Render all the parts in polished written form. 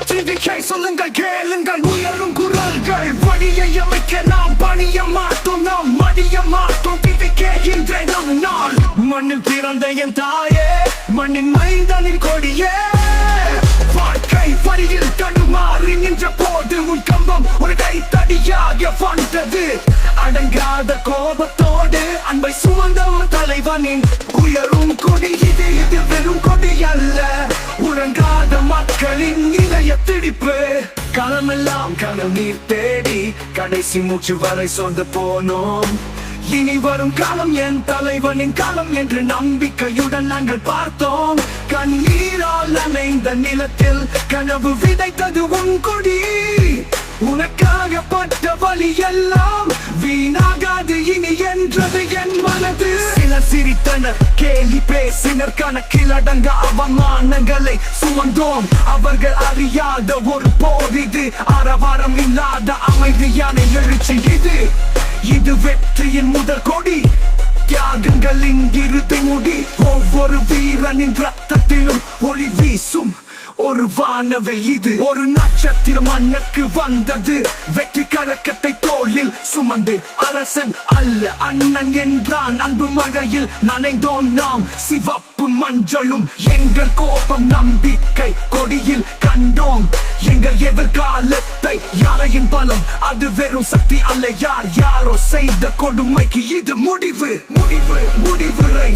சிந்திக்கை சொல்லுங்கள் கேளுங்கள் உயரும் குரல்கள் வழியை அமைக்க நாம் பணிய மாட்டோம் நாம் மடிய மாட்டோம் திதிக்கின்ற நம் நாள் மண்ணில் பிறந்த என் தாயே மண்ணின் மைந்தனின் கொடியே வாழ்க்கை வழியில் தடுமாறி நின்ற போது உன் கம்பம் ஒரு கை தடியாக வந்தது அடங்காத கோபத்தோடு அன்பை சுமந்த ஒரு தலைவனின் உயரும் கொடி இது வெறும் கொடி அல்ல உறங்காத மக்களின் இளைய திடிப்பு களமெல்லாம் கனல் நீர் தேடி கடைசி மூச்சு வரை சொந்த போனோம் இனி வரும் காலம் என் தலைவனின் காலம் என்று நம்பிக்கையுடன் நாங்கள் பார்த்தோம் கண்ணீரால் நனைந்த நிலத்தில் கனவு விதைத்தது உன் கொடி உனக்காக பட்ட வழி எல்லாம் வீணாகாது இனி என்றது என் மனது சிலர் சிரித்தனர் கேலி பேசினர் கணக்கில் அடங்க அவமானங்களை சுமந்தோம் அவர்கள் அறியாத ஒரு போர் இது ஆரவாரம் இல்லாத அமைதியான எழுச்சி இது வெற்றியின் முதல் கொடி தியாகங்களின் இறுதி முடி ஒவ்வொரு வீரனின் ரத்தத்திலும் ஒளி வீசும் ஒரு வானவில் இது ஒரு நட்சத்திரம் மண்ணுக்கு வந்தது வெற்றி கழகத்தை தோளில் சுமந்து அரசன் அல்ல அண்ணன் என்றான் அன்பு மழையில் நனைந்தோம் நாம் சிவப்பு மஞ்சளும் எங்கள் கோபம் நம்பிக்கை கொடியில் கண்டோம் எங்கள் எதிர்காலத்தை யாரையின் பலம் அது வெறும் சக்தி அல்ல யாரோ செய்த கொடுமைக்கு இது முடிவு முடிவு முடிவுரை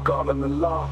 God in the law.